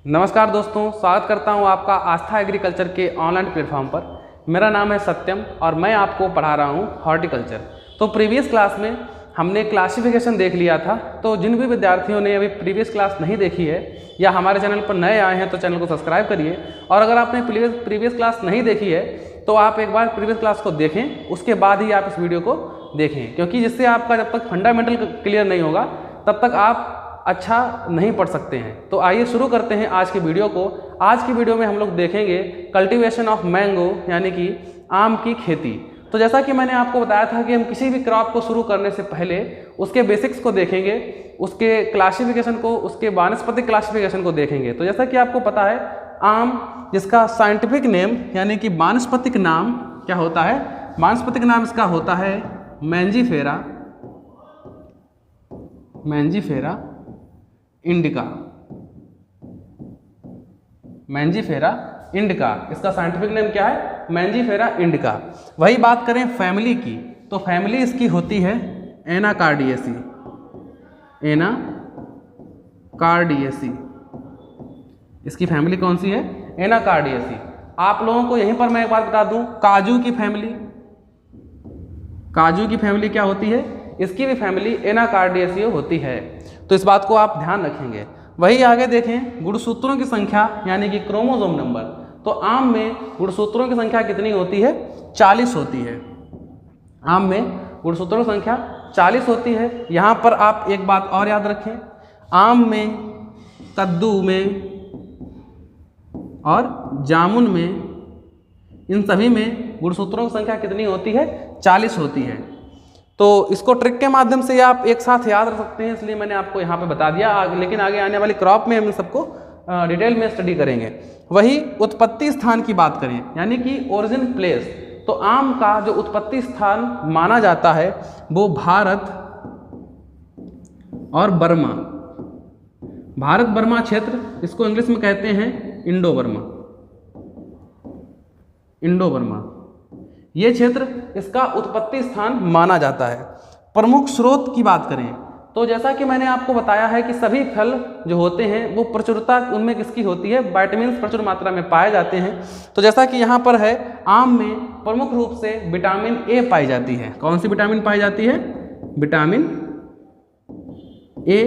नमस्कार दोस्तों, स्वागत करता हूं आपका आस्था एग्रीकल्चर के ऑनलाइन प्लेटफॉर्म पर। मेरा नाम है सत्यम और मैं आपको पढ़ा रहा हूं हॉर्टिकल्चर। तो प्रीवियस क्लास में हमने क्लासिफिकेशन देख लिया था। तो जिन भी विद्यार्थियों ने अभी प्रीवियस क्लास नहीं देखी है या हमारे चैनल पर नए आए हैं तो चैनल को सब्सक्राइब करिए, और अगर आपने प्रीवियस क्लास नहीं देखी है तो आप एक बार प्रीवियस क्लास को देखें, उसके बाद ही आप इस वीडियो को देखें, क्योंकि जिससे आपका जब तक फंडामेंटल क्लियर नहीं होगा तब तक आप अच्छा नहीं पढ़ सकते हैं। तो आइए शुरू करते हैं आज की वीडियो को। आज की वीडियो में हम लोग देखेंगे कल्टीवेशन ऑफ मैंगो, यानी कि आम की खेती। तो जैसा कि मैंने आपको बताया था कि हम किसी भी क्रॉप को शुरू करने से पहले उसके बेसिक्स को देखेंगे, उसके क्लासिफिकेशन को, उसके वानस्पतिक क्लासिफिकेशन को देखेंगे। तो जैसा कि आपको पता है, आम जिसका साइंटिफिक नेम यानी कि वानस्पतिक नाम क्या होता है, वानस्पतिक नाम इसका होता है मैंजीफेरा इंडिका। मैंजीफेरा इंडिका, इसका साइंटिफिक नेम क्या है, मैंजीफेरा इंडिका। वही बात करें फैमिली की, तो फैमिली इसकी होती है एनाकार्डियेसी। इसकी फैमिली कौन सी है, एनाकार्डियेसी। आप लोगों को यहीं पर मैं एक बात बता दूं, काजू की फैमिली क्या होती है, इसकी भी फैमिली एनाकार्डियेसी होती है। तो इस बात को आप ध्यान रखेंगे। वही आगे देखें, गुणसूत्रों की संख्या यानी कि क्रोमोसोम नंबर। तो आम में गुणसूत्रों की संख्या कितनी होती है, 40 होती है। आम में गुणसूत्रों की संख्या 40 होती है। यहाँ पर आप एक बात और याद रखें, आम में, कद्दू में और जामुन में, इन सभी में गुणसूत्रों की संख्या कितनी होती है, 40 होती है। तो इसको ट्रिक के माध्यम से आप एक साथ याद रख सकते हैं, इसलिए मैंने आपको यहाँ पे बता दिया। लेकिन आगे आने वाली क्रॉप में हम सबको डिटेल में स्टडी करेंगे। वही उत्पत्ति स्थान की बात करें, यानी कि ओरिजिन प्लेस, तो आम का जो उत्पत्ति स्थान माना जाता है वो भारत और बर्मा, भारत बर्मा क्षेत्र, इसको इंग्लिश में कहते हैं इंडो बर्मा। ये क्षेत्र इसका उत्पत्ति स्थान माना जाता है। प्रमुख स्रोत की बात करें तो जैसा कि मैंने आपको बताया है कि सभी फल जो होते हैं वो प्रचुरता उनमें किसकी होती है, विटामिन प्रचुर मात्रा में पाए जाते हैं। तो जैसा कि यहाँ पर है, आम में प्रमुख रूप से विटामिन ए पाई जाती है। कौन सी विटामिन पाई जाती है, विटामिन ए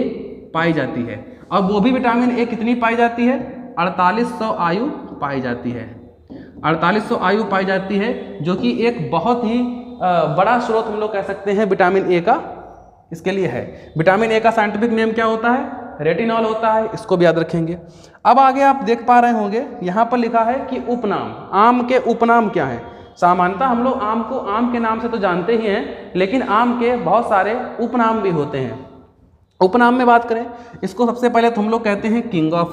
पाई जाती है। अब वो भी विटामिन ए कितनी पाई जाती है, 4800 आयु पाई जाती है। 4800 आयु पाई जाती है, जो कि एक बहुत ही बड़ा स्रोत हम लोग कह सकते हैं विटामिन ए का इसके लिए है। विटामिन ए का साइंटिफिक नेम क्या होता है, रेटिनॉल होता है। इसको भी याद रखेंगे। अब आगे आप देख पा रहे होंगे, यहाँ पर लिखा है कि उपनाम, आम के उपनाम क्या है। सामान्यतः हम लोग आम को आम के नाम से तो जानते ही हैं, लेकिन आम के बहुत सारे उपनाम भी होते हैं। उपनाम में बात करें, इसको सबसे पहले तो हम लोग कहते हैं किंग ऑफ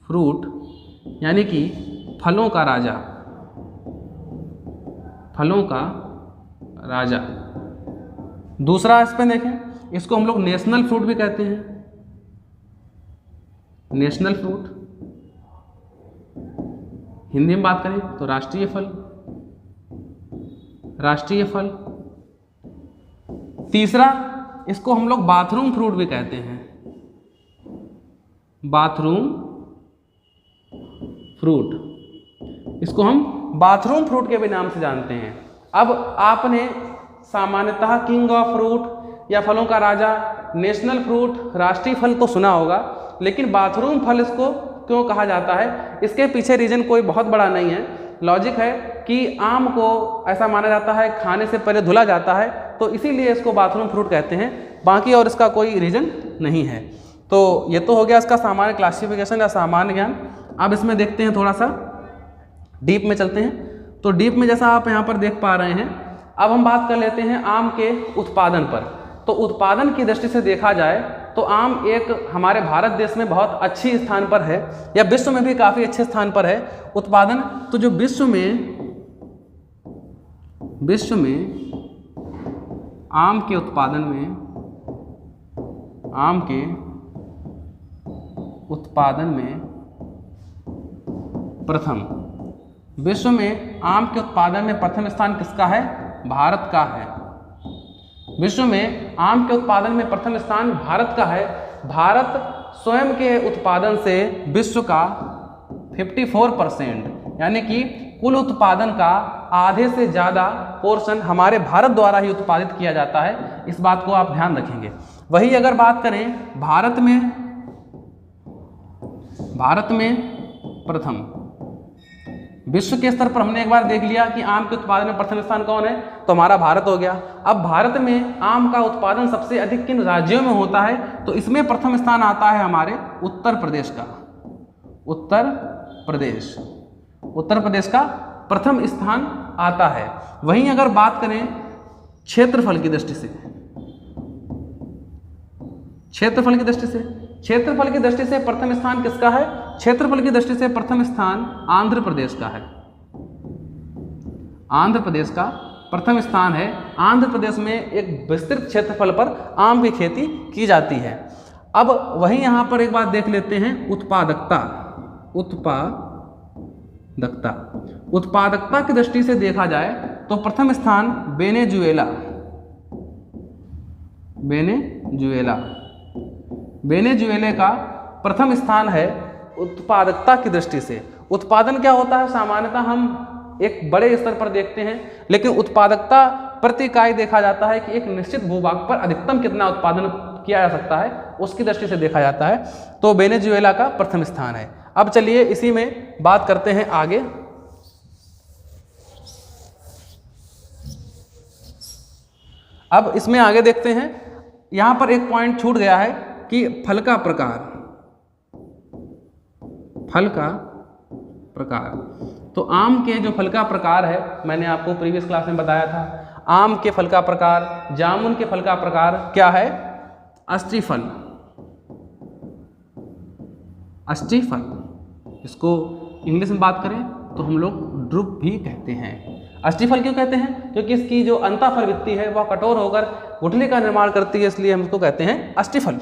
फ्रूट, यानी कि फलों का राजा। दूसरा इस पे देखें, इसको हम लोग नेशनल फ्रूट भी कहते हैं, नेशनल फ्रूट। हिंदी में बात करें तो राष्ट्रीय फल। तीसरा, इसको हम लोग बाथरूम फ्रूट भी कहते हैं, बाथरूम फ्रूट। इसको हम बाथरूम फ्रूट के भी नाम से जानते हैं। अब आपने सामान्यतः किंग ऑफ फ्रूट या फलों का राजा, नेशनल फ्रूट, राष्ट्रीय फल तो सुना होगा, लेकिन बाथरूम फल इसको क्यों कहा जाता है, इसके पीछे रीजन कोई बहुत बड़ा नहीं है। लॉजिक है कि आम को ऐसा माना जाता है खाने से पहले धुला जाता है, तो इसीलिए इसको बाथरूम फ्रूट कहते हैं। बाकी और इसका कोई रीजन नहीं है। तो ये तो हो गया इसका सामान्य क्लासिफिकेशन या सामान्य ज्ञान। अब इसमें देखते हैं, थोड़ा सा डीप में चलते हैं। तो डीप में जैसा आप यहाँ पर देख पा रहे हैं, अब हम बात कर लेते हैं आम के उत्पादन पर। तो उत्पादन की दृष्टि से देखा जाए तो आम एक हमारे भारत देश में बहुत अच्छी स्थान पर है, या विश्व में भी काफ़ी अच्छे स्थान पर है उत्पादन। तो जो विश्व में आम के उत्पादन में प्रथम, विश्व में आम के उत्पादन में प्रथम स्थान किसका है, भारत का है। विश्व में आम के उत्पादन में प्रथम स्थान भारत का है। भारत स्वयं के उत्पादन से विश्व का 54% यानी कि कुल उत्पादन का आधे से ज़्यादा पोर्शन हमारे भारत द्वारा ही उत्पादित किया जाता है। इस बात को आप ध्यान रखेंगे। वही अगर बात करें भारत में प्रथम, विश्व के स्तर पर हमने एक बार देख लिया कि आम के उत्पादन में प्रथम स्थान कौन है, तो हमारा भारत हो गया। अब भारत में आम का उत्पादन सबसे अधिक किन राज्यों में होता है, तो इसमें प्रथम स्थान आता है हमारे उत्तर प्रदेश का। उत्तर प्रदेश का प्रथम स्थान आता है। वहीं अगर बात करें क्षेत्रफल की दृष्टि से, क्षेत्रफल की दृष्टि से प्रथम स्थान किसका है? क्षेत्रफल की दृष्टि से प्रथम स्थान आंध्र प्रदेश का है। आंध्र प्रदेश का प्रथम स्थान है। आंध्र प्रदेश में एक विस्तृत क्षेत्रफल पर आम की खेती की जाती है। अब वहीं यहाँ पर एक बात देख लेते हैं, उत्पादकता की दृष्टि से देखा जाए तो प्रथम स्थान वेनेजुएला का प्रथम स्थान है उत्पादकता की दृष्टि से। उत्पादन क्या होता है, सामान्यतः हम एक बड़े स्तर पर देखते हैं, लेकिन उत्पादकता प्रति इकाई देखा जाता है कि एक निश्चित भूभाग पर अधिकतम कितना उत्पादन किया जा सकता है, उसकी दृष्टि से देखा जाता है। तो वेनेजुएला का प्रथम स्थान है। अब चलिए इसी में बात करते हैं आगे। अब इसमें आगे देखते हैं, यहाँ पर एक पॉइंट छूट गया है कि फल का प्रकार। तो आम के जो फल का प्रकार है, मैंने आपको प्रीवियस क्लास में बताया था, आम के फल का प्रकार, जामुन के फल का प्रकार क्या है? अष्टीफल। इसको इंग्लिश में बात करें तो हम लोग ड्रुप भी कहते हैं। अष्टीफल क्यों कहते हैं? क्योंकि इसकी जो अंतःफल भित्ति है वह कठोर होकर गुठली का निर्माण करती है, इसलिए हम इसको कहते हैं अष्टीफल।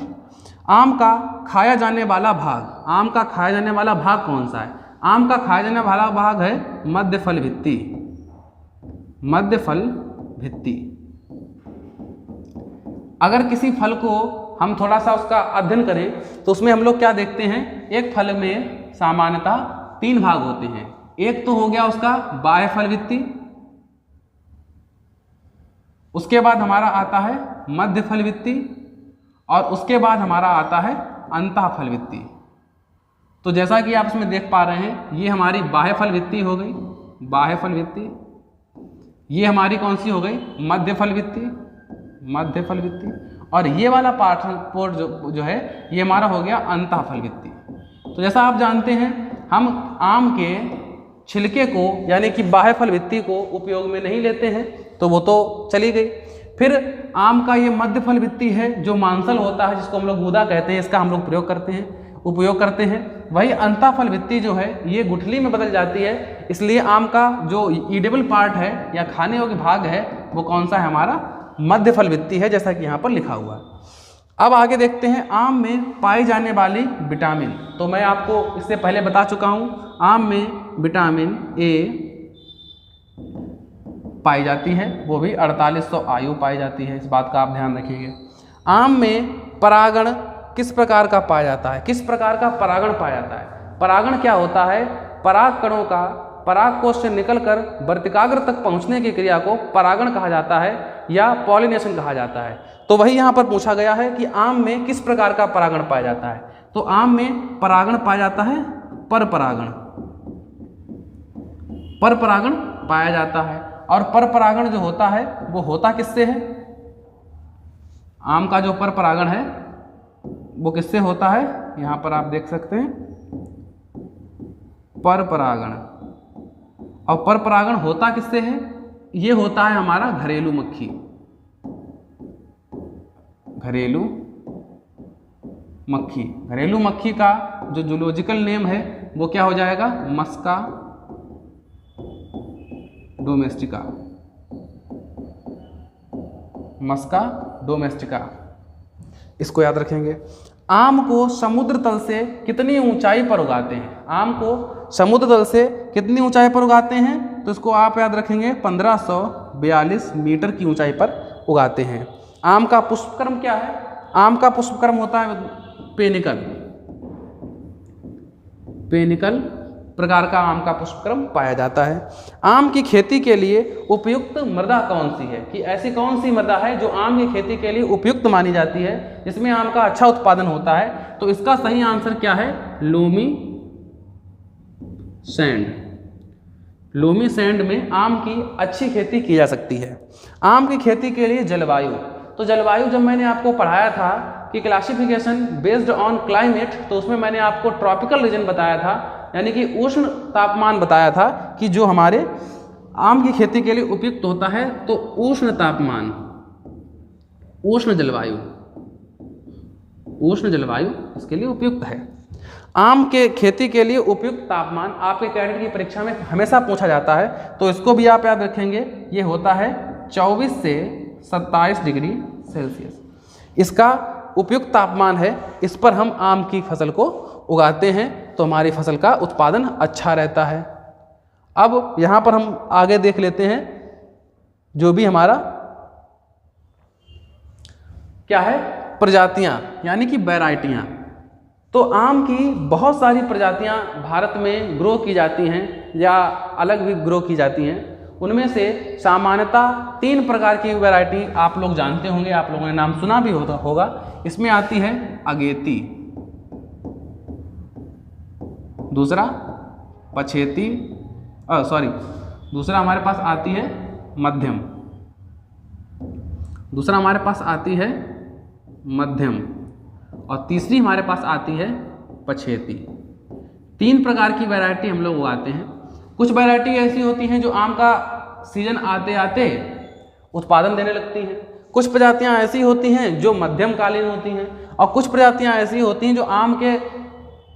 आम का खाया जाने वाला भाग कौन सा है? आम का खाया जाने वाला भाग है मध्यफल भित्ति। अगर किसी फल को हम थोड़ा सा उसका अध्ययन करें तो उसमें हम लोग क्या देखते हैं, एक फल में सामान्यतः 3 भाग होते हैं। एक तो हो गया उसका बाह्य फल भित्ति, उसके बाद हमारा आता है मध्य फल भित्ति, और उसके बाद हमारा आता है अंतः फल भित्ति। तो जैसा कि आप इसमें देख पा रहे हैं, ये हमारी बाह्य फल भित्ति हो गई, बाह्य फल भित्ति। ये हमारी कौन सी हो गई? मध्य फल भित्ति। और ये वाला पार्ट जो है ये हमारा हो गया अंतः फल भित्ति। तो जैसा आप जानते हैं, हम आम के छिलके को यानी कि बाह्य फल भित्ति को उपयोग में नहीं लेते हैं, तो वो तो चली गई। फिर आम का ये मध्य फल भित्ति है जो मांसल होता है, जिसको हम लोग गूदा कहते हैं, इसका हम लोग उपयोग करते हैं। वही अंतः फल भित्ति जो है ये गुठली में बदल जाती है, इसलिए आम का जो ईडेबल पार्ट है या खाने योग्य भाग है वो कौन सा है? हमारा मध्य फल भित्ति है, जैसा कि यहाँ पर लिखा हुआ है। अब आगे देखते हैं आम में पाई जाने वाली विटामिन। तो मैं आपको इससे पहले बता चुका हूँ, आम में विटामिन ए पाई जाती है, वो भी 4800 आयु पाई जाती है, इस बात का आप ध्यान रखिएगा। आम में परागण किस प्रकार का पाया जाता है? किस प्रकार का परागण पाया जाता है? परागण क्या होता है? पराग कणों का पराग कोश से निकलकर वर्तिकाग्र तक पहुंचने की क्रिया को परागण कहा जाता है या पॉलिनेशन कहा जाता है। तो वही यहाँ पर पूछा गया है कि आम में किस प्रकार का परागण पाया जाता है। तो आम में परागण पाया जाता है पर परागण पाया जाता है। और पर परागण जो होता है वो होता किससे है? आम का जो पर परागण है वो किससे होता है? यहाँ पर आप देख सकते हैं पर परागण। और पर परागण होता किससे है? ये होता है हमारा घरेलू मक्खी। घरेलू मक्खी का जो जूलॉजिकल नेम है वो क्या हो जाएगा? मस्का डोमेस्टिका। इसको याद रखेंगे। आम को समुद्र तल से कितनी ऊंचाई पर उगाते हैं? आम को समुद्र तल से कितनी ऊंचाई पर उगाते हैं? तो इसको आप याद रखेंगे 1542 मीटर की ऊंचाई पर उगाते हैं। आम का पुष्पक्रम क्या है? आम का पुष्पक्रम होता है पेनिकल प्रकार का आम का पुष्पक्रम पाया जाता है। आम की खेती के लिए उपयुक्त मृदा कौन सी है, कि ऐसी कौन सी मृदा है जो आम की खेती के लिए उपयुक्त मानी जाती है, जिसमें आम का अच्छा उत्पादन होता है। तो इसका सही आंसर क्या है, लोमी सैंड। लोमी सैंड में आम की अच्छी खेती की जा सकती है। आम की खेती के लिए जलवायु, तो जलवायु जब मैंने आपको पढ़ाया था कि क्लासिफिकेशन बेस्ड ऑन क्लाइमेट, तो उसमें मैंने आपको ट्रॉपिकल रीजन बताया था, यानी कि उष्ण तापमान बताया था कि जो हमारे आम की खेती के लिए उपयुक्त होता है। तो उष्ण तापमान, उष्ण जलवायु इसके लिए उपयुक्त है। आम के खेती के लिए उपयुक्त तापमान आपके कैडेट की परीक्षा में हमेशा पूछा जाता है, तो इसको भी आप याद रखेंगे। ये होता है 24 से 27 डिग्री सेल्सियस। इसका उपयुक्त तापमान है, इस पर हम आम की फसल को उगाते हैं तो हमारी फसल का उत्पादन अच्छा रहता है। अब यहाँ पर हम आगे देख लेते हैं जो भी हमारा क्या है, प्रजातियाँ यानी कि वैरायटियाँ। तो आम की बहुत सारी प्रजातियाँ भारत में ग्रो की जाती हैं या अलग भी ग्रो की जाती हैं। उनमें से सामान्यतः 3 प्रकार की वैरायटी आप लोग जानते होंगे, आप लोगों ने नाम सुना भी होगा। इसमें आती है अगेती, दूसरा पछेती, दूसरा हमारे पास आती है मध्यम, और तीसरी हमारे पास आती है पछेती। 3 प्रकार की वैरायटी हम लोग उगाते हैं। कुछ वैरायटी ऐसी होती हैं जो आम का सीजन आते आते उत्पादन देने लगती हैं। कुछ प्रजातियां ऐसी होती हैं जो मध्यमकालीन होती हैं, और कुछ प्रजातियां ऐसी होती हैं जो आम के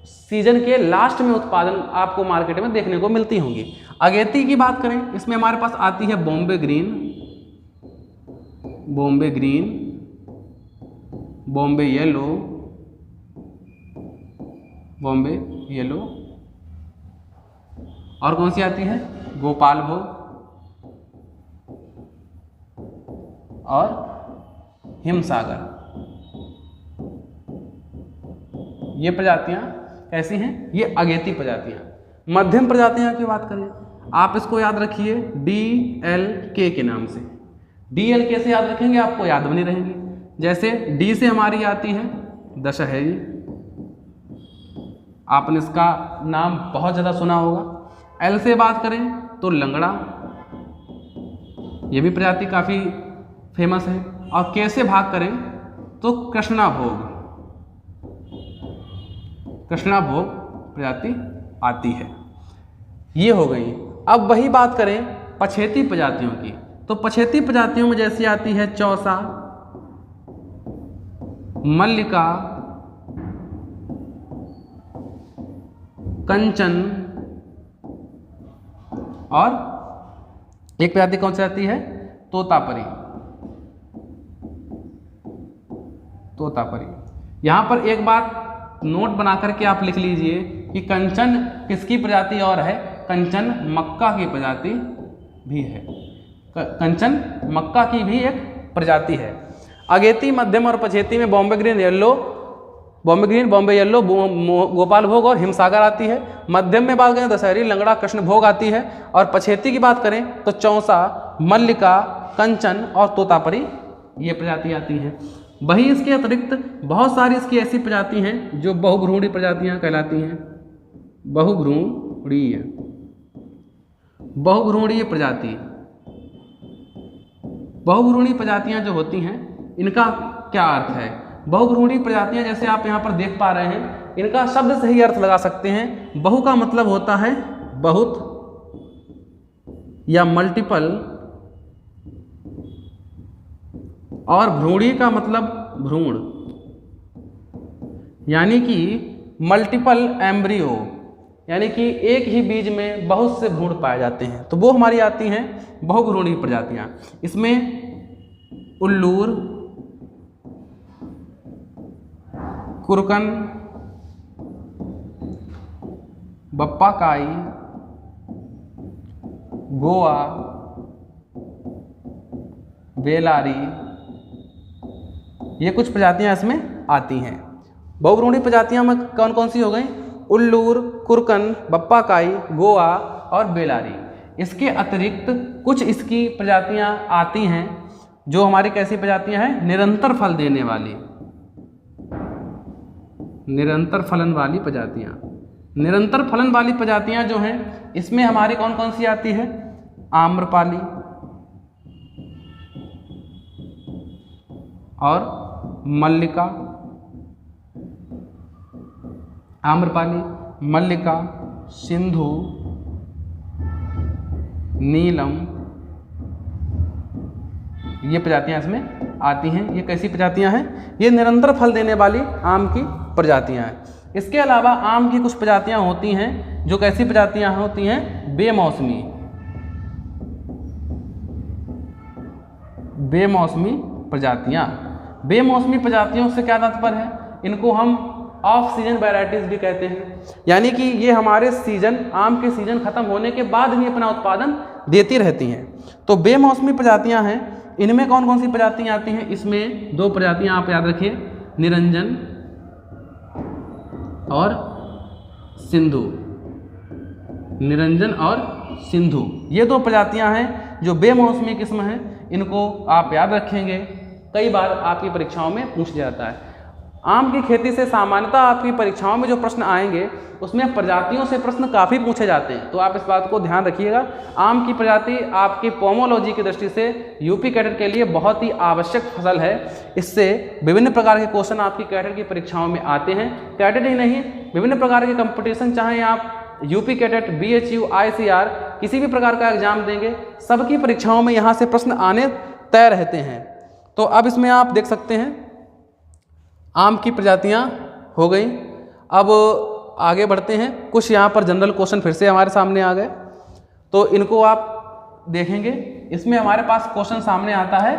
सीजन के लास्ट में उत्पादन आपको मार्केट में देखने को मिलती होंगी। अगेती की बात करें, इसमें हमारे पास आती है बॉम्बे ग्रीन, बॉम्बे येलो, और कौन सी आती है, गोपाल भोग और हिमसागर। ये प्रजातियां कैसी हैं, ये अगेती प्रजातियां। मध्यम प्रजातियां की बात करें, आप इसको याद रखिए DLK के नाम से। DLK से याद रखेंगे आपको याद बनी रहेंगी। जैसे D से हमारी आती है दशहरी, आपने इसका नाम बहुत ज़्यादा सुना होगा। L से बात करें तो लंगड़ा, ये भी प्रजाति काफ़ी फेमस है। और K से भाग करें तो कृष्णाभोग प्रजाति आती है। ये हो गई। अब वही बात करें पछेती प्रजातियों की, तो पछेती प्रजातियों में जैसी आती है चौसा, मल्लिका, कंचन, और एक प्रजाति कौन सी आती है, तोतापरी। यहां पर एक बात नोट बना करके आप लिख लीजिए कि कंचन किसकी प्रजाति और है, कंचन मक्का की प्रजाति भी है। कंचन मक्का की भी एक प्रजाति है। अगेती, मध्यम और पछेती में बॉम्बे ग्रीन, बॉम्बे येलो, गोपाल भोग और हिमसागर आती है। मध्यम में बात करें दशहरी, लंगड़ा, कृष्णभोग आती है। और पछेती की बात करें तो चौसा, मल्लिका, कंचन और तोतापरी ये प्रजाति आती हैं। वही इसके अतिरिक्त बहुत सारी इसकी ऐसी प्रजाति हैं जो बहुभ्रूणी प्रजातियां कहलाती हैं। बहुभ्रूणीय प्रजातियां जो होती हैं, इनका क्या अर्थ है। बहुभ्रूणी प्रजातियां जैसे आप यहाँ पर देख पा रहे हैं, इनका शब्द से ही अर्थ लगा सकते हैं। बहु का मतलब होता है बहुत या मल्टीपल, और भ्रूणी का मतलब भ्रूण, यानी कि मल्टीपल एम्ब्रियो, यानी कि एक ही बीज में बहुत से भ्रूण पाए जाते हैं। तो वो हमारी आती हैं बहुभ्रूणी प्रजातियां। इसमें उल्लूर, कुरकन, बप्पाकाई, गोवा, बेलारी, ये कुछ प्रजातियां इसमें आती हैं। बहुभ्रूणी प्रजातियां में कौन कौन सी हो गई? उल्लूर, कुरकन, बप्पाकाई, गोवा और बेलारी। इसके अतिरिक्त कुछ इसकी प्रजातियां आती हैं जो हमारी कैसी प्रजातियां हैं? निरंतर फल देने वाली, निरंतर फलन वाली प्रजातियां। निरंतर फलन वाली प्रजातियां जो हैं इसमें हमारी कौन कौन सी आती है? आम्रपाली और मल्लिका। आम्रपाली, मल्लिका, सिंधु, नीलम, ये प्रजातियां इसमें आती हैं। ये कैसी प्रजातियां हैं? ये निरंतर फल देने वाली आम की प्रजातियां हैं। इसके अलावा आम की कुछ प्रजातियां होती हैं जो कैसी प्रजातियां होती हैं? बेमौसमी, बेमौसमी प्रजातियां। बेमौसमी प्रजातियों से क्या तात्पर्य है? इनको हम ऑफ सीजन वैरायटीज भी कहते हैं, यानी कि ये हमारे सीजन, आम के सीजन खत्म होने के बाद भी अपना उत्पादन देती रहती हैं। तो बेमौसमी प्रजातियां हैं। इनमें कौन कौन सी प्रजातियां आती हैं? इसमें दो प्रजातियां आप याद रखिए, निरंजन और सिंधु। निरंजन और सिंधु ये दो प्रजातियां हैं जो बेमौसमी किस्म हैं। इनको आप याद रखेंगे, कई बार आपकी परीक्षाओं में पूछ जाता है। आम की खेती से सामान्यतः आपकी परीक्षाओं में जो प्रश्न आएंगे उसमें प्रजातियों से प्रश्न काफ़ी पूछे जाते हैं, तो आप इस बात को ध्यान रखिएगा। आम की प्रजाति आपकी पोमोलॉजी की दृष्टि से यूपी कैडेट के लिए बहुत ही आवश्यक फसल है। इससे विभिन्न प्रकार के क्वेश्चन आपकी कैडेट की परीक्षाओं में आते हैं। कैडेट ही नहीं, विभिन्न प्रकार के कंपटीशन, चाहे आप यूपी कैडेट, BHU, ICR किसी भी प्रकार का एग्जाम देंगे, सबकी परीक्षाओं में यहाँ से प्रश्न आने तय रहते हैं। तो अब इसमें आप देख सकते हैं आम की प्रजातियां हो गई। अब आगे बढ़ते हैं। कुछ यहाँ पर जनरल क्वेश्चन फिर से हमारे सामने आ गए, तो इनको आप देखेंगे। इसमें हमारे पास क्वेश्चन सामने आता है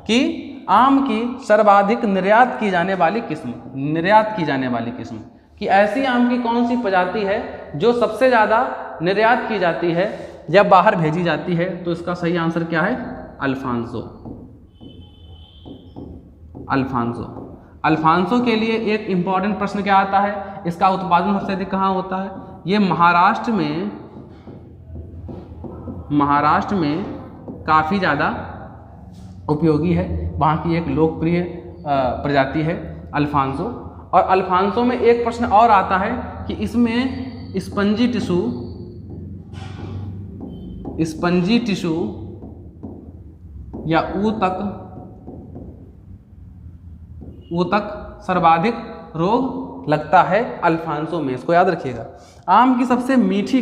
कि आम की सर्वाधिक निर्यात की जाने वाली किस्म, निर्यात की जाने वाली किस्म कि ऐसी आम की कौन सी प्रजाति है जो सबसे ज़्यादा निर्यात की जाती है या बाहर भेजी जाती है? तो इसका सही आंसर क्या है? अल्फांसो। अल्फांसो। अल्फांसो के लिए एक इम्पॉर्टेंट प्रश्न क्या आता है? इसका उत्पादन सबसे अधिक कहाँ होता है? ये महाराष्ट्र में काफ़ी ज़्यादा उपयोगी है। वहाँ की एक लोकप्रिय प्रजाति है अल्फांसो। और अल्फांसो में एक प्रश्न और आता है कि इसमें स्पंजी टिश्यू या ऊतक सर्वाधिक रोग लगता है अल्फांसो में, इसको याद रखिएगा। आम की सबसे मीठी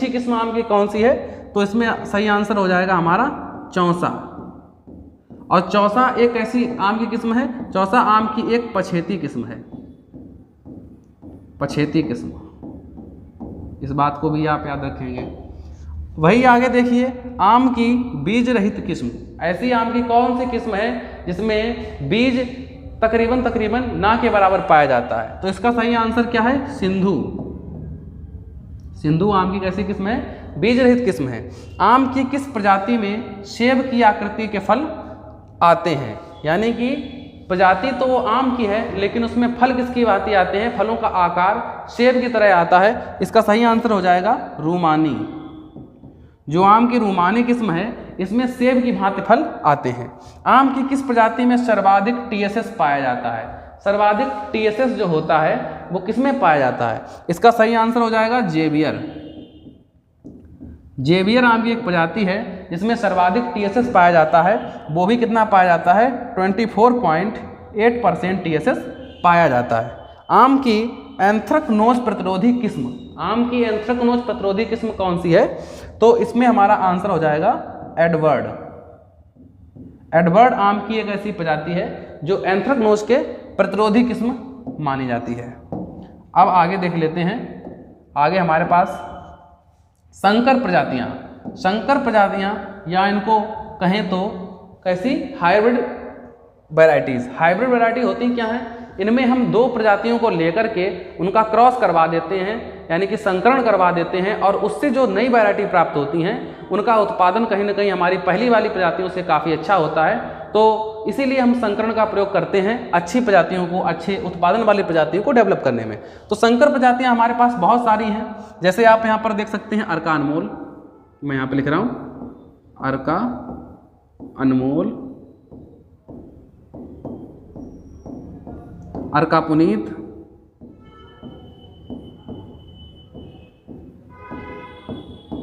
किस्म आम की कौन सी है? तो इसमें सही आंसर हो जाएगा हमारा चौसा। और चौसा एक ऐसी आम की किस्म है, चौसा आम की एक पछेती किस्म है, पछेती किस्म। इस बात को भी आप याद रखेंगे। वही आगे देखिए, आम की बीज रहित किस्म, ऐसी आम की कौन सी किस्म है जिसमें बीज तकरीबन ना के बराबर पाया जाता है? तो इसका सही आंसर क्या है? सिंधु। सिंधु आम की कैसी किस्म है? बीज रहित किस्म है। आम की किस प्रजाति में सेब की आकृति के फल आते हैं? यानी कि प्रजाति तो वो आम की है लेकिन उसमें फल किसकी भांति आते हैं? फलों का आकार सेब की तरह आता है। इसका सही आंसर हो जाएगा रूमानी। जो आम की रूमानी किस्म है इसमें सेब की भांति फल आते हैं। आम की किस प्रजाति में सर्वाधिक TSS पाया जाता है? सर्वाधिक TSS जो होता है वो किसमें पाया जाता है? इसका सही आंसर हो जाएगा जेवियर। जेवियर आम की एक प्रजाति है जिसमें सर्वाधिक TSS पाया जाता है। वो भी कितना पाया जाता है? 24.8% TSS पाया जाता है। आम की एंथ्रेक्नोज प्रतिरोधी किस्म, आम की एंथ्रेक्नोज प्रतिरोधी किस्म कौन सी है? तो इसमें हमारा आंसर हो जाएगा एडवर्ड। एडवर्ड आम की एक ऐसी प्रजाति है जो एंथ्रेक्नोज के प्रतिरोधी किस्म मानी जाती है। अब आगे देख लेते हैं। आगे हमारे पास संकर प्रजातियां या इनको कहें तो कैसी हाइब्रिड वैरायटीज। हाइब्रिड वैरायटी होती क्या है? इनमें हम 2 प्रजातियों को लेकर के उनका क्रॉस करवा देते हैं, यानी कि संकरण करवा देते हैं, और उससे जो नई वैरायटी प्राप्त होती हैं उनका उत्पादन कहीं ना कहीं हमारी पहली वाली प्रजातियों से काफ़ी अच्छा होता है। तो इसीलिए हम संकरण का प्रयोग करते हैं अच्छी प्रजातियों को, अच्छे उत्पादन वाली प्रजातियों को डेवलप करने में। तो संकर प्रजातियाँ हमारे पास बहुत सारी हैं, जैसे आप यहाँ पर देख सकते हैं अर्का अनमोल, मैं यहाँ पर लिख रहा हूँ अर्का अनमोल, अर्का पुनीत,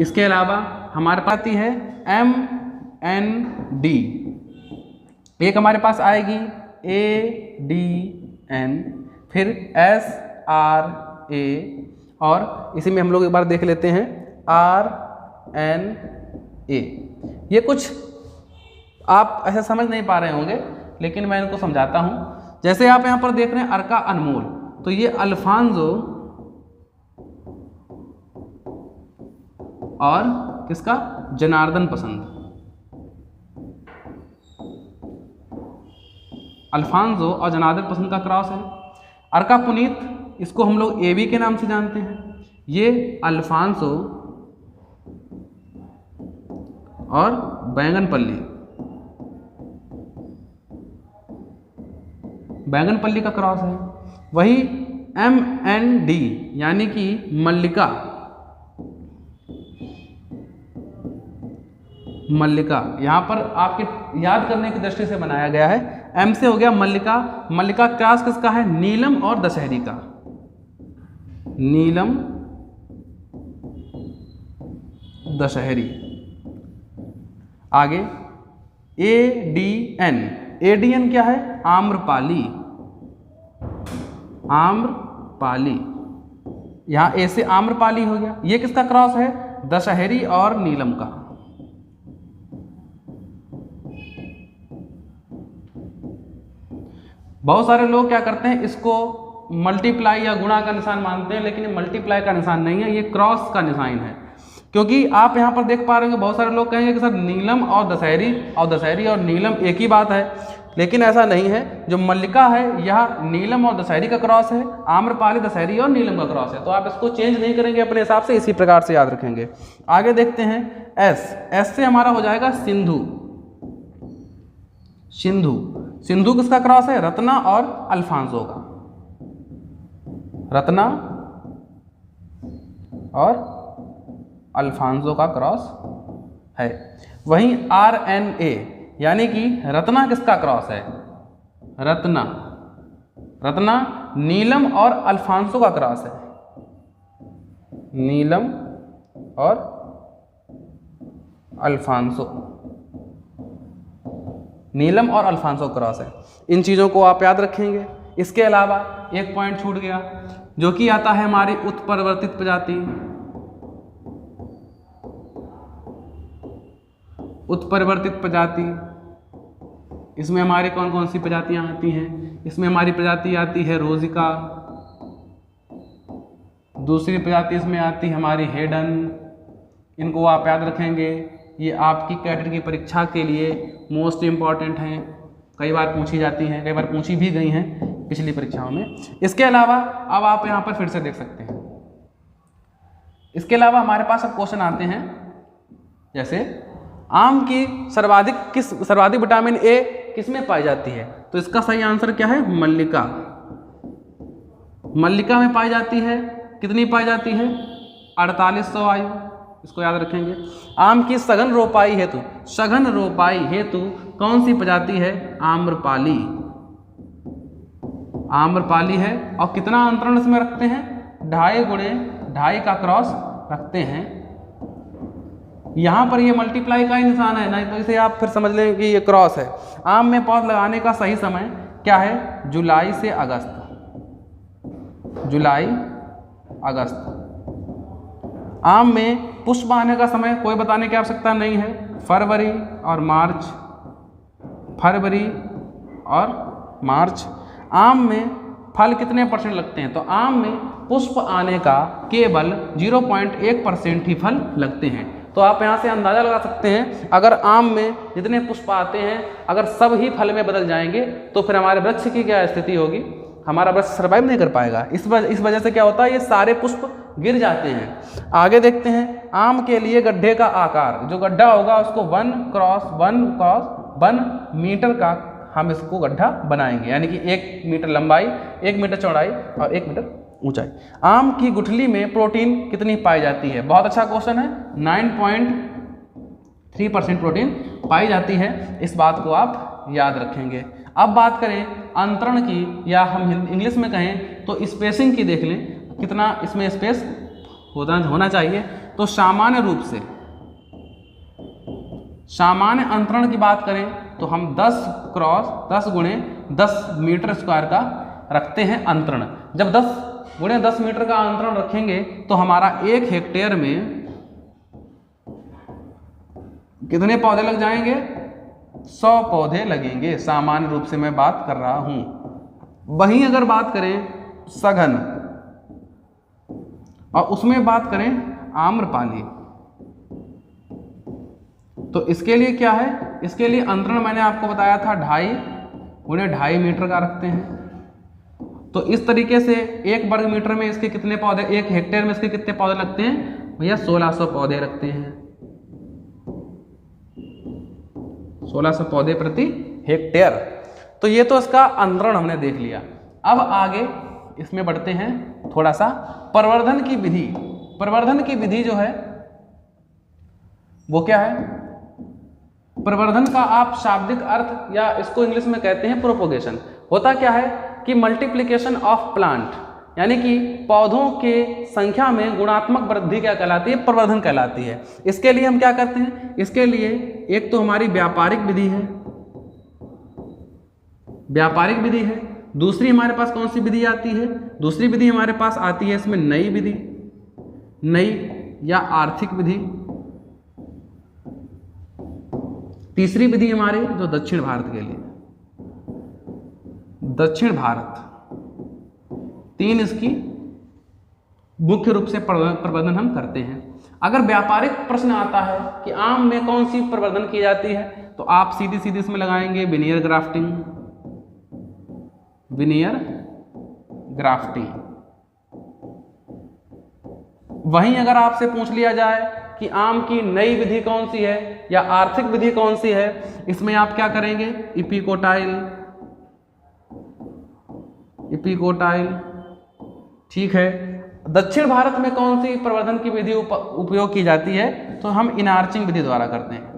इसके अलावा हमारे पास आती है MND, एक हमारे पास आएगी ADN, फिर SRA, और इसी में हम लोग एक बार देख लेते हैं RNA। ये कुछ आप ऐसे समझ नहीं पा रहे होंगे, लेकिन मैं इनको समझाता हूँ। जैसे आप यहाँ पर देख रहे हैं अर्का अनमोल, तो ये अल्फांसो और किसका, जनार्दन पसंद, अल्फांसो और जनार्दन पसंद का क्रॉस है। अर्का पुनीत, इसको हम लोग AB के नाम से जानते हैं, ये अल्फांसो और बैंगनपल्ली, बैंगनपल्ली का क्रॉस है। वही MND यानी कि मल्लिका, मल्लिका यहाँ पर आपके याद करने की दृष्टि से बनाया गया है। M से हो गया मल्लिका, मल्लिका क्रॉस किसका है, नीलम और दशहरी का, नीलम दशहरी। आगे ADN, ADN क्या है, आम्रपाली, आम्रपाली, यहाँ A से आम्रपाली हो गया, ये किसका क्रॉस है, दशहरी और नीलम का। बहुत सारे लोग क्या करते हैं, इसको मल्टीप्लाई या गुणा का निशान मानते हैं, लेकिन ये मल्टीप्लाई का निशान नहीं है, ये क्रॉस का निशान है। क्योंकि आप यहाँ पर देख पा रहे होंगे बहुत सारे लोग कहेंगे कि सर नीलम और दशहरी और नीलम एक ही बात है, लेकिन ऐसा नहीं है। जो मल्लिका है यह नीलम और दशहरी का क्रॉस है, आम्रपाली दशहरी और नीलम का क्रॉस है। तो आप इसको चेंज नहीं करेंगे अपने हिसाब से, इसी प्रकार से याद रखेंगे। आगे देखते हैं S से हमारा हो जाएगा सिंधु, सिंधु, सिंधु किसका क्रॉस है, रत्ना और अल्फांसो का, रत्ना और अल्फांसो का क्रॉस है। वहीं RNA यानी कि रत्ना किसका क्रॉस है, रत्ना, रत्ना नीलम और अल्फांसो का क्रॉस है, नीलम और अल्फांसो, नीलम और अल्फांसो क्रॉस है। इन चीज़ों को आप याद रखेंगे। इसके अलावा एक पॉइंट छूट गया, जो कि आता है हमारी उत्परिवर्तित प्रजाति, उत्परिवर्तित प्रजाति। इसमें हमारी कौन कौन सी प्रजातियां आती हैं, इसमें हमारी प्रजाति आती है रोजिका, दूसरी प्रजाति इसमें आती है हमारी हेडन। इनको आप याद रखेंगे, ये आपकी कैटेगरी की परीक्षा के लिए मोस्ट इम्पॉर्टेंट हैं, कई बार पूछी जाती हैं, कई बार पूछी भी गई हैं पिछली परीक्षाओं में। इसके अलावा अब आप यहाँ पर फिर से देख सकते हैं, इसके अलावा हमारे पास अब क्वेश्चन आते हैं, जैसे आम की सर्वाधिक विटामिन A किसमें पाई जाती है, तो इसका सही आंसर क्या है, मल्लिका, मल्लिका में पाई जाती है। कितनी पाई जाती है, 4800 आयु, इसको याद रखेंगे। आम की सघन रोपाई हेतु कौन सी प्रजाति है, आम्रपाली, आम्रपाली है। और कितना अंतरण इसमें रखते हैं, 2.5 गुणे 2.5 का क्रॉस रखते हैं। यहाँ पर ये मल्टीप्लाई का ही निशान है, नहीं तो इसे आप फिर समझ लें कि ये क्रॉस है। आम में पौध लगाने का सही समय क्या है, जुलाई से अगस्त, जुलाई अगस्त। आम में पुष्प आने का समय कोई बताने की आवश्यकता नहीं है, फरवरी और मार्च, फरवरी और मार्च। आम में फल कितने % लगते हैं, तो आम में पुष्प आने का केवल 0.1% ही फल लगते हैं। तो आप यहाँ से अंदाज़ा लगा सकते हैं, अगर आम में जितने पुष्प आते हैं अगर सब ही फल में बदल जाएंगे तो फिर हमारे वृक्ष की क्या स्थिति होगी, हमारा वृक्ष सर्वाइव नहीं कर पाएगा। इस वजह से क्या होता है, ये सारे पुष्प गिर जाते हैं। आगे देखते हैं, आम के लिए गड्ढे का आकार, जो गड्ढा होगा उसको 1 × 1 मीटर का हम इसको गड्ढा बनाएंगे, यानी कि 1 मीटर लंबाई, 1 मीटर चौड़ाई और 1 मीटर ऊंचाई। आम की गुठली में प्रोटीन कितनी पाई जाती है? बहुत अच्छा क्वेश्चन है। 9.3% प्रोटीन पाई जाती है, इस बात को आप याद रखेंगे। अब बात करें अंतरण की, या हम इंग्लिश में कहें तो स्पेसिंग की, देख लें कितना इसमें स्पेस होना चाहिए। तो सामान्य रूप से सामान्य अंतरण की बात करें तो हम 10 × 10 मीटर स्क्वायर का रखते हैं अंतरण। जब 10 × 10 मीटर का अंतरण रखेंगे तो हमारा 1 हेक्टेयर में कितने पौधे लग जाएंगे? 100 पौधे लगेंगे। सामान्य रूप से मैं बात कर रहा हूं। वहीं अगर बात करें सघन, और उसमें बात करें आम्रपाली, तो इसके लिए क्या है, इसके लिए अंतरण मैंने आपको बताया था 2.5 × 2.5 मीटर का रखते हैं। तो इस तरीके से 1 वर्ग मीटर में इसके कितने पौधे, 1 हेक्टेयर में इसके कितने पौधे लगते हैं भैया? 1600 पौधे रखते हैं। 1600 पौधे प्रति हेक्टेयर। तो ये तो इसका अंतरण हमने देख लिया। अब आगे इसमें बढ़ते हैं थोड़ा सा प्रवर्धन की विधि। प्रवर्धन की विधि जो है वो क्या है? प्रवर्धन का आप शाब्दिक अर्थ, या इसको इंग्लिश में कहते हैं प्रोपोगेशन। होता क्या है कि मल्टीप्लिकेशन ऑफ प्लांट, यानी कि पौधों के संख्या में गुणात्मक वृद्धि क्या कहलाती है? प्रवर्धन कहलाती है। इसके लिए हम क्या करते हैं? इसके लिए एक तो हमारी व्यापारिक विधि है, व्यापारिक विधि है। दूसरी हमारे पास कौन सी विधि आती है? दूसरी विधि हमारे पास आती है इसमें नई विधि, नई या आर्थिक विधि। तीसरी विधि हमारे जो दक्षिण भारत के लिए, दक्षिण भारत, 3 इसकी मुख्य रूप से प्रवर्धन हम करते हैं। अगर व्यापारिक प्रश्न आता है कि आम में कौन सी प्रवर्धन की जाती है, तो आप सीधी सीधी इसमें लगाएंगे विनियर ग्राफ्टिंग, विनियर ग्राफ्टिंग। वहीं अगर आपसे पूछ लिया जाए कि आम की नई विधि कौन सी है या आर्थिक विधि कौन सी है, इसमें आप क्या करेंगे? इपिकोटाइल, इपिकोटाइल, ठीक है। दक्षिण भारत में कौन सी प्रवर्धन की विधि उपयोग की जाती है? तो हम इनार्चिंग विधि द्वारा करते हैं,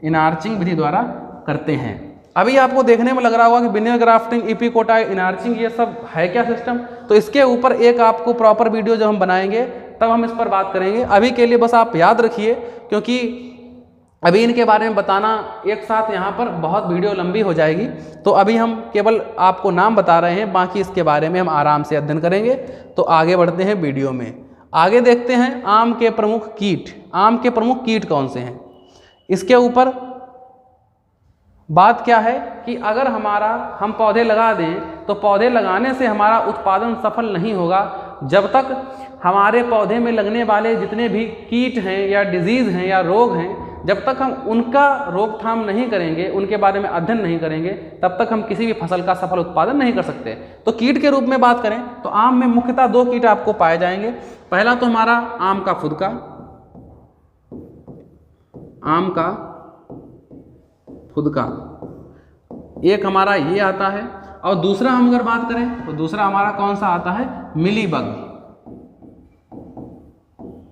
इनार्चिंग विधि द्वारा करते हैं। अभी आपको देखने में लग रहा होगा कि विनियर ग्राफ्टिंग, इपिकोटाइल, इनार्चिंग, ये सब है क्या सिस्टम? तो इसके ऊपर एक आपको प्रॉपर वीडियो जब हम बनाएंगे तब हम इस पर बात करेंगे। अभी के लिए बस आप याद रखिए, क्योंकि अभी इनके बारे में बताना एक साथ यहाँ पर बहुत वीडियो लंबी हो जाएगी। तो अभी हम केवल आपको नाम बता रहे हैं, बाकी इसके बारे में हम आराम से अध्ययन करेंगे। तो आगे बढ़ते हैं वीडियो में। आगे देखते हैं आम के प्रमुख कीट। आम के प्रमुख कीट कौन से हैं, इसके ऊपर बात क्या है कि अगर हम पौधे लगा दें तो पौधे लगाने से हमारा उत्पादन सफल नहीं होगा जब तक हमारे पौधे में लगने वाले जितने भी कीट हैं या डिजीज़ हैं या रोग हैं, जब तक हम उनका रोकथाम नहीं करेंगे, उनके बारे में अध्ययन नहीं करेंगे, तब तक हम किसी भी फसल का सफल उत्पादन नहीं कर सकते। तो कीट के रूप में बात करें तो आम में मुख्यतः 2 कीट आपको पाए जाएंगे। पहला तो हमारा आम का फुदका, आम का फुदका एक हमारा ये आता है, और दूसरा हम अगर बात करें तो दूसरा हमारा कौन सा आता है? मिलीबग,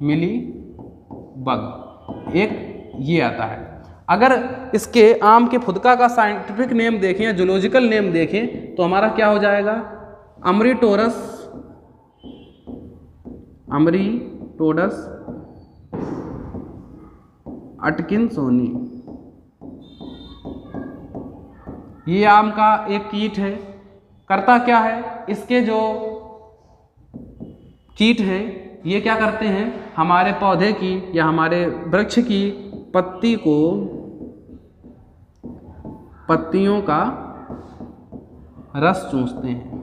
मिलीबग एक ये आता है। अगर इसके आम के फुदका का साइंटिफिक नेम देखें या जूलॉजिकल नेम देखें तो हमारा क्या हो जाएगा? अमरीटोरस, अमरीटोरस अटकिंसोनी। ये आम का एक कीट है। करता क्या है? इसके जो कीट हैं ये क्या करते हैं? हमारे पौधे की या हमारे वृक्ष की पत्ती को, पत्तियों का रस चूसते हैं,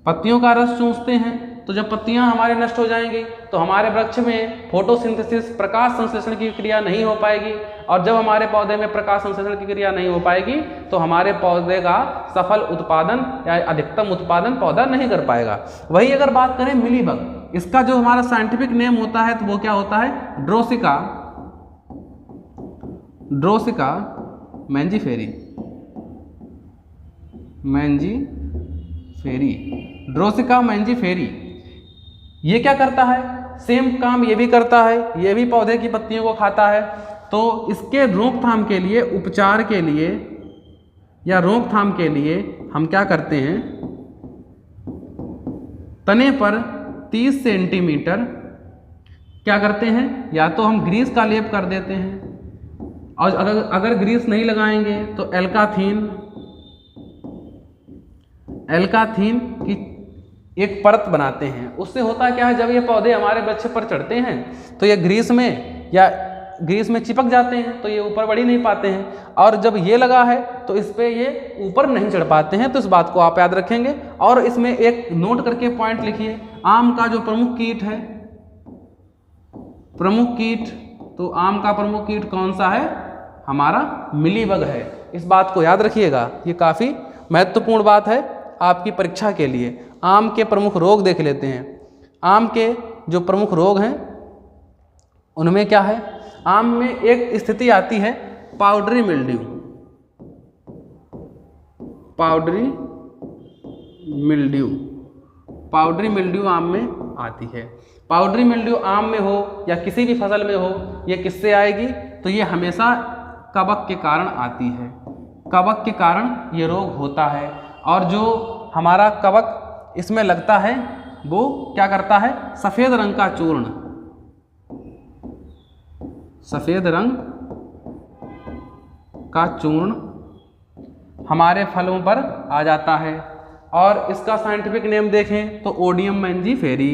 पत्तियों का रस चूसते हैं। तो जब पत्तियां हमारे नष्ट हो जाएंगी तो हमारे वृक्ष में फोटोसिंथेसिस प्रकाश संश्लेषण की क्रिया नहीं हो पाएगी, और जब हमारे पौधे में प्रकाश संश्लेषण की क्रिया नहीं हो पाएगी तो हमारे पौधे का सफल उत्पादन या अधिकतम उत्पादन पौधा नहीं कर पाएगा। वही अगर बात करें मिलीबग, इसका जो हमारा साइंटिफिक नेम होता है तो वो क्या होता है, ड्रोसिका मैंजीफेरी। ड्रोसिका मैंजीफेरी ये क्या करता है, सेम काम ये भी करता है, ये भी पौधे की पत्तियों को खाता है। तो इसके रोकथाम के लिए, उपचार के लिए या रोकथाम के लिए हम क्या करते हैं, तने पर 30 सेंटीमीटर क्या करते हैं, या तो हम ग्रीस का लेप कर देते हैं, और अगर ग्रीस नहीं लगाएंगे तो एल्काथीन की एक परत बनाते हैं। उससे होता क्या है, जब ये पौधे हमारे वृक्ष पर चढ़ते हैं तो ये ग्रीस में चिपक जाते हैं, तो ये ऊपर बढ़ ही नहीं पाते हैं, और जब ये लगा है तो इस पे ये ऊपर नहीं चढ़ पाते हैं। तो इस बात को आप याद रखेंगे, और इसमें एक नोट करके पॉइंट लिखिए, आम का जो प्रमुख कीट है, तो आम का प्रमुख कीट कौन सा है, हमारा मिलीबग है। इस बात को याद रखिएगा, ये काफ़ी महत्वपूर्ण बात है आपकी परीक्षा के लिए। आम के प्रमुख रोग देख लेते हैं। आम के जो प्रमुख रोग हैं उनमें क्या है, आम में एक स्थिति आती है पाउडरी मिल्ड्यू आम में आती है। पाउडरी मिल्ड्यू आम में हो या किसी भी फसल में हो, ये किससे आएगी, तो ये हमेशा कवक के कारण आती है। कवक के कारण ये रोग होता है, और जो हमारा कवक इसमें लगता है वो क्या करता है, सफ़ेद रंग का चूर्ण हमारे फलों पर आ जाता है। और इसका साइंटिफिक नेम देखें तो ओडियम मैंजीफेरी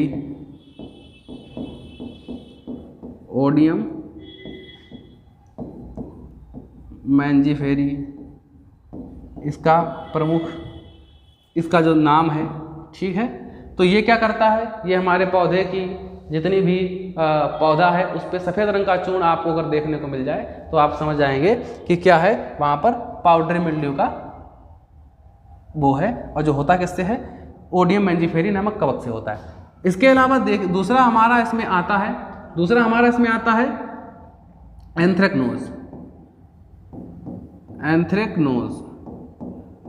इसका जो नाम है, ठीक है। तो ये क्या करता है, ये हमारे पौधे की जितनी भी पौधा है उस पर सफ़ेद रंग का चूर्ण आपको अगर देखने को मिल जाए तो आप समझ जाएंगे कि क्या है, वहाँ पर पाउडरी मिल्ड्यू का वो है, और जो होता किससे है, ओडियम मैंजीफेरी नामक कवक से होता है। इसके अलावा दूसरा हमारा इसमें आता है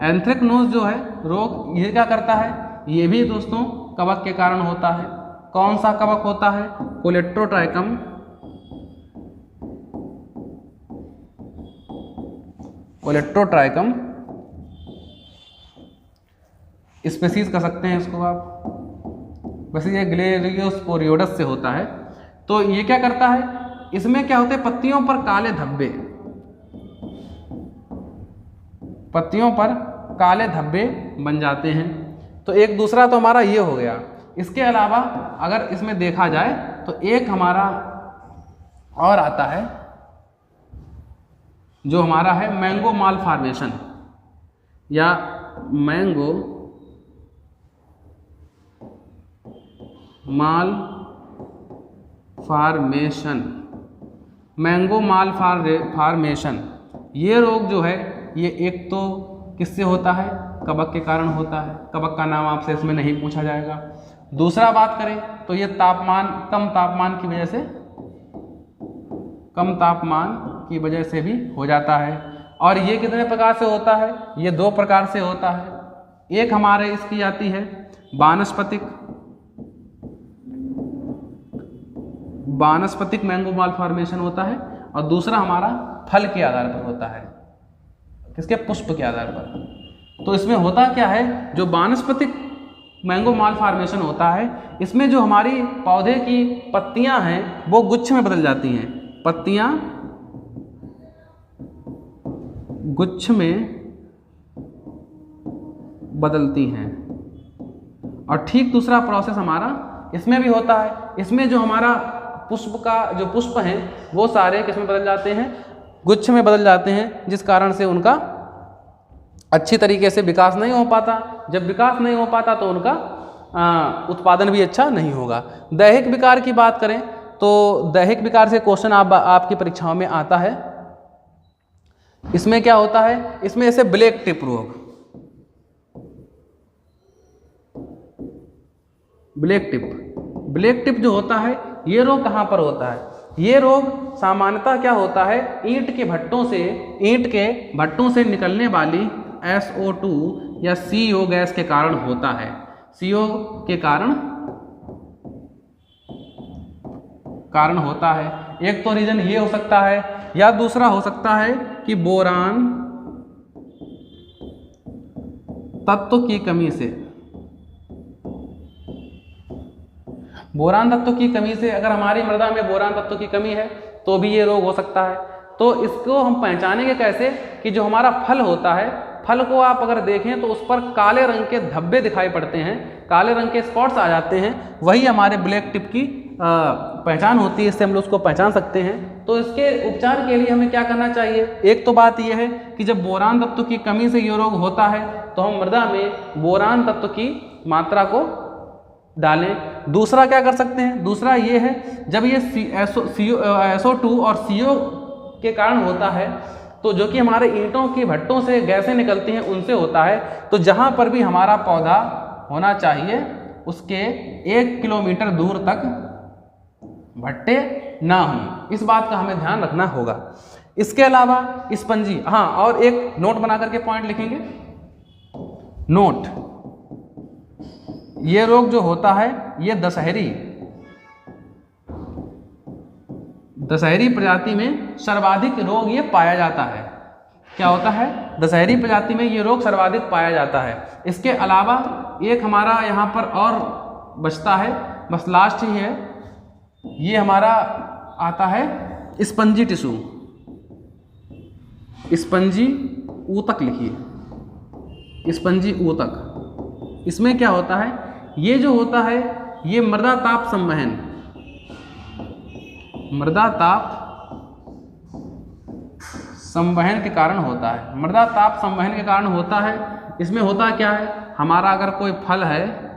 एंथ्रेक्नोज जो है रोग, ये क्या करता है, ये भी दोस्तों कवक के कारण होता है। कौन सा कवक होता है, कोलेप्टोट्राइकम स्पीसीज कह सकते हैं इसको आप, वैसे ये ग्लेरियोस्पोरियोडस से होता है। तो ये क्या करता है, इसमें क्या होते हैं, पत्तियों पर काले धब्बे बन जाते हैं। तो एक दूसरा तो हमारा ये हो गया। इसके अलावा अगर इसमें देखा जाए तो एक हमारा और आता है जो हमारा है मैंगो माल फॉर्मेशन या मैंगो माल फॉर्मेशन। ये रोग जो है ये एक तो किससे होता है, कवक के कारण होता है। कवक का नाम आपसे इसमें नहीं पूछा जाएगा। दूसरा बात करें तो ये कम तापमान की वजह से भी हो जाता है। और ये कितने प्रकार से होता है, ये 2 प्रकार से होता है। एक हमारे इसकी आती है वानस्पतिक मैंगो माल फॉर्मेशन होता है, और दूसरा हमारा फल के आधार पर होता है, किसके, पुष्प के आधार पर। तो इसमें होता क्या है, जो वानस्पतिक मैंगो माल फॉर्मेशन होता है, इसमें जो हमारी पौधे की पत्तियां हैं वो गुच्छ में बदल जाती हैं। पत्तियां गुच्छ में बदलती हैं। और ठीक दूसरा प्रोसेस हमारा इसमें भी होता है। इसमें जो हमारा पुष्प हैं वो सारे किसमें बदल जाते हैं, गुच्छ में बदल जाते हैं, जिस कारण से उनका अच्छी तरीके से विकास नहीं हो पाता। जब विकास नहीं हो पाता तो उनका उत्पादन भी अच्छा नहीं होगा। दैहिक विकार की बात करें तो दैहिक विकार से क्वेश्चन आपकी परीक्षाओं में आता है। इसमें क्या होता है, इसमें जैसे ब्लैक टिप रोग, ब्लैक टिप जो होता है ये रोग कहाँ पर होता है? ये रोग सामान्यतः क्या होता है, ईंट के भट्टों से निकलने वाली SO2 या CO गैस के कारण होता है। CO के कारण होता है। एक तो रीजन ये हो सकता है, या दूसरा हो सकता है कि बोरान तत्व की कमी से, अगर हमारी मृदा में बोरान तत्व की कमी है तो भी ये रोग हो सकता है। तो इसको हम पहचानेंगे कैसे कि जो हमारा फल होता है, फल को आप अगर देखें तो उस पर काले रंग के धब्बे दिखाई पड़ते हैं, काले रंग के स्पॉट्स आ जाते हैं, वही हमारे ब्लैक टिप की पहचान होती है। इससे हम लोग उसको पहचान सकते हैं। तो इसके उपचार के लिए हमें क्या करना चाहिए? एक तो बात यह है कि जब बोरान तत्व की कमी से ये रोग होता है तो हम मृदा में बोरान तत्व की मात्रा को डालें। दूसरा क्या कर सकते हैं? दूसरा ये है, जब ये SO2 और CO के कारण होता है, तो जो कि हमारे ईंटों के भट्टों से गैसें निकलती हैं उनसे होता है, तो जहाँ पर भी हमारा पौधा होना चाहिए उसके 1 किलोमीटर दूर तक भट्टे ना हों। इस बात का हमें ध्यान रखना होगा। इसके अलावा स्पंजी, हाँ, और एक नोट बना करके पॉइंट लिखेंगे। नोट, ये रोग जो होता है ये दशहरी प्रजाति में सर्वाधिक रोग ये पाया जाता है। क्या होता है? दशहरी प्रजाति में ये रोग सर्वाधिक पाया जाता है। इसके अलावा एक हमारा यहाँ पर और बचता है, बस लास्ट ही है, ये हमारा आता है स्पंजी टिश्यू, स्पंजी ऊतक लिखिए, स्पंजी ऊतक। इसमें क्या होता है? ये जो होता है ये मृदा ताप संवहन के कारण होता है। मृदा ताप संवहन के कारण होता है। इसमें होता क्या है, हमारा अगर कोई फल है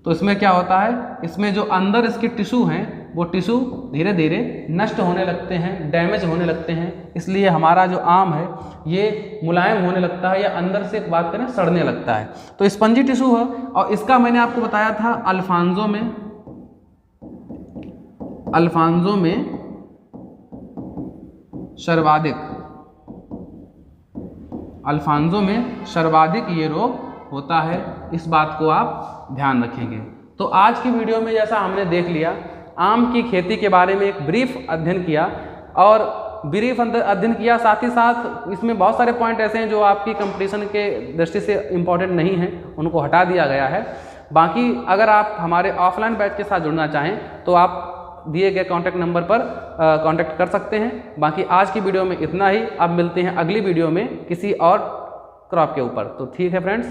तो इसमें क्या होता है, इसमें जो अंदर इसके टिश्यू हैं वो टिश्यू धीरे धीरे नष्ट होने लगते हैं, डैमेज होने लगते हैं। इसलिए हमारा जो आम है ये मुलायम होने लगता है, या अंदर से एक बात करें सड़ने लगता है। तो स्पंजी टिश्यू है, और इसका मैंने आपको बताया था अल्फांजो में सर्वाधिक ये रोग होता है। इस बात को आप ध्यान रखेंगे। तो आज की वीडियो में जैसा हमने देख लिया, आम की खेती के बारे में एक ब्रीफ अध्ययन किया, साथ ही साथ इसमें बहुत सारे पॉइंट ऐसे हैं जो आपकी कंपटीशन के दृष्टि से इम्पोर्टेंट नहीं हैं, उनको हटा दिया गया है। बाकी अगर आप हमारे ऑफलाइन बैच के साथ जुड़ना चाहें तो आप दिए गए कॉन्टैक्ट नंबर पर कॉन्टैक्ट कर सकते हैं। बाकी आज की वीडियो में इतना ही। अब मिलते हैं अगली वीडियो में किसी और क्रॉप के ऊपर। तो ठीक है फ्रेंड्स।